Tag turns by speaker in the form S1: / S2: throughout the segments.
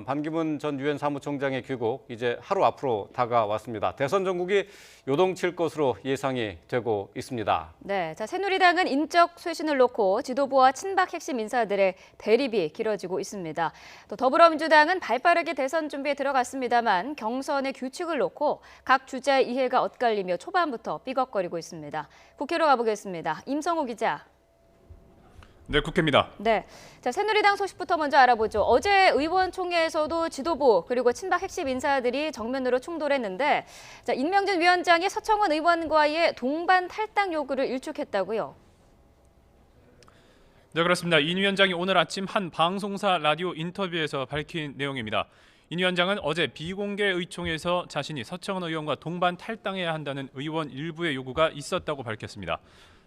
S1: 반기문 전 유엔 사무총장의 귀국 이제 하루 앞으로 다가왔습니다. 대선 전국이 요동칠 것으로 예상이 되고 있습니다.
S2: 네, 새누리당은 인적 쇄신을 놓고 지도부와 친박 핵심 인사들의 대립이 길어지고 있습니다. 또 더불어민주당은 발빠르게 대선 준비에 들어갔습니다만 경선의 규칙을 놓고 각 주자의 이해가 엇갈리며 초반부터 삐걱거리고 있습니다. 국회로 가보겠습니다. 임성호 기자.
S3: 네, 국회입니다.
S2: 네, 새누리당 소식부터 먼저 알아보죠. 어제 의원총회에서도 지도부 그리고 친박 핵심 인사들이 정면으로 충돌했는데 임명진 위원장이 서청원 의원과의 동반 탈당 요구를 일축했다고요.
S3: 네, 그렇습니다. 인 위원장이 오늘 아침 한 방송사 라디오 인터뷰에서 밝힌 내용입니다. 인 위원장은 어제 비공개 의총에서 자신이 서청원 의원과 동반 탈당해야 한다는 의원 일부의 요구가 있었다고 밝혔습니다.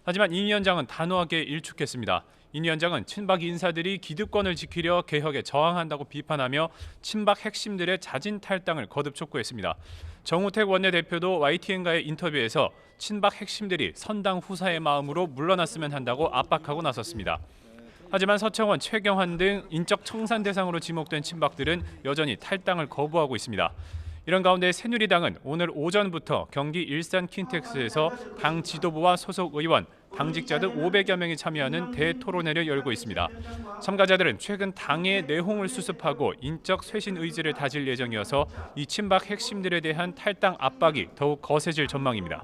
S3: 하지만 인 위원장은 단호하게 일축했습니다. 인 위원장은 친박 인사들이 기득권을 지키려 개혁에 저항한다고 비판하며 친박 핵심들의 자진 탈당을 거듭 촉구했습니다. 정우택 원내대표도 YTN과의 인터뷰에서 친박 핵심들이 선당 후사의 마음으로 물러났으면 한다고 압박하고 나섰습니다. 하지만 서청원, 최경환 등 인적 청산 대상으로 지목된 친박들은 여전히 탈당을 거부하고 있습니다. 이런 가운데 새누리당은 오늘 오전부터 경기 일산 킨텍스에서 당 지도부와 소속 의원, 당직자들 500여 명이 참여하는 대토론회를 열고 있습니다. 참가자들은 최근 당의 내홍을 수습하고 인적 쇄신 의지를 다질 예정이어서 이 친박 핵심들에 대한 탈당 압박이 더욱 거세질 전망입니다.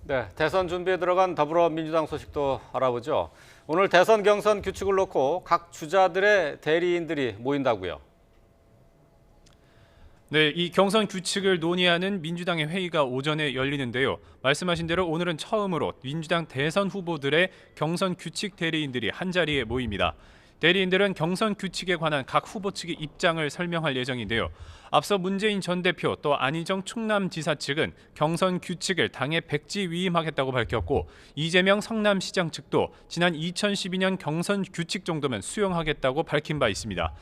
S1: 네, 대선 준비에 들어간 더불어민주당 소식도 알아보죠. 오늘 대선 경선 규칙을 놓고 각 주자들의 대리인들이 모인다고요.
S3: 네, 이 경선 규칙을 논의하는 민주당의 회의가 오전에 열리는데요. 말씀하신 대로 오늘은 처음으로 민주당 대선 후보들의 경선 규칙 대리인들이 한자리에 모입니다. 대리인들은 경선 규칙에 관한 각 후보 측의 입장을 설명할 예정인데요. 앞서 문재인 전 대표 또 안희정 충남지사 측은 경선 규칙을 당에 백지위임하겠다고 밝혔고 이재명 성남시장 측도 지난 2012년 경선 규칙 정도면 수용하겠다고 밝힌 바 있습니다.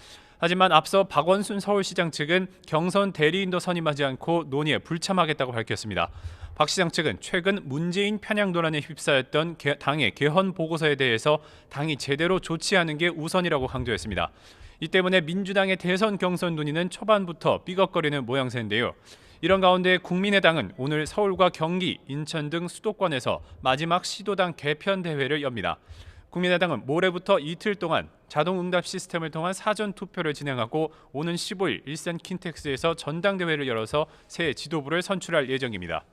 S3: 하지만 앞서 박원순 서울시장 측은 경선 대리인도 선임하지 않고 논의에 불참하겠다고 밝혔습니다. 박 시장 측은 최근 문재인 편향 논란에 휩싸였던 당의 개헌 보고서에 대해서 당이 제대로 조치하는 게 우선이라고 강조했습니다. 이 때문에 민주당의 대선 경선 논의는 초반부터 삐걱거리는 모양새인데요. 이런 가운데 국민의당은 오늘 서울과 경기, 인천 등 수도권에서 마지막 시도당 개편 대회를 엽니다. 국민의당은 모레부터 이틀 동안 자동응답 시스템을 통한 사전 투표를 진행하고 오는 15일 일산 킨텍스에서 전당대회를 열어서 새 지도부를 선출할 예정입니다.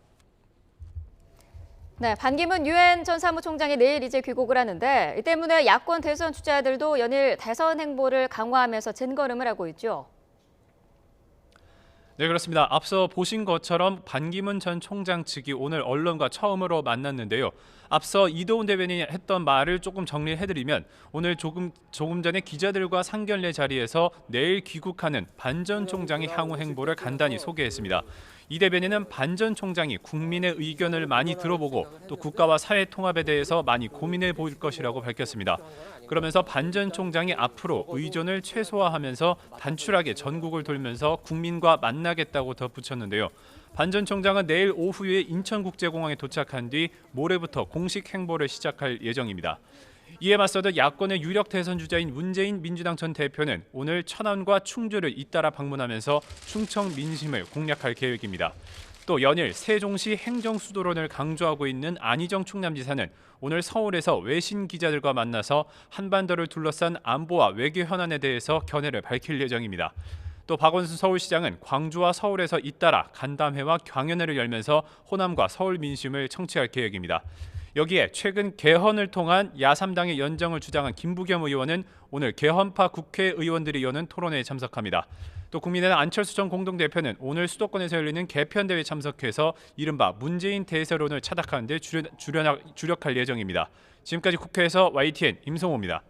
S2: 네, 반기문 유엔 전 사무총장이 내일 이제 귀국을 하는데 이 때문에 야권 대선 주자들도 연일 대선 행보를 강화하면서 진걸음을 하고 있죠.
S3: 네, 그렇습니다. 앞서 보신 것처럼 반기문 전 총장 측이 오늘 언론과 처음으로 만났는데요. 앞서 이도훈 대변인이 했던 말을 조금 정리해드리면 오늘 조금 전에 기자들과 상견례 자리에서 내일 귀국하는 반 전 총장의 향후 행보를 간단히 소개했습니다. 이 대변인은 반 전 총장이 국민의 의견을 많이 들어보고 또 국가와 사회 통합에 대해서 많이 고민해 볼 것이라고 밝혔습니다. 그러면서 반 전 총장이 앞으로 의존을 최소화하면서 단출하게 전국을 돌면서 국민과 만나겠다고 덧붙였는데요. 반 전 총장은 내일 오후에 인천국제공항에 도착한 뒤 모레부터 공식 행보를 시작할 예정입니다. 이에 맞서도 야권의 유력 대선 주자인 문재인 민주당 전 대표는 오늘 천안과 충주를 잇따라 방문하면서 충청 민심을 공략할 계획입니다. 또 연일 세종시 행정수도론을 강조하고 있는 안희정 충남지사는 오늘 서울에서 외신 기자들과 만나서 한반도를 둘러싼 안보와 외교 현안에 대해서 견해를 밝힐 예정입니다. 또 박원순 서울시장은 광주와 서울에서 잇따라 간담회와 강연회를 열면서 호남과 서울 민심을 청취할 계획입니다. 여기에 최근 개헌을 통한 야3당의 연정을 주장한 김부겸 의원은 오늘 개헌파 국회의원들이 여는 토론회에 참석합니다. 또 국민의당 안철수 전 공동대표는 오늘 수도권에서 열리는 개편대회에 참석해서 이른바 문재인 대세론을 차닥하는 데 주력할 예정입니다. 지금까지 국회에서 YTN 임성호입니다.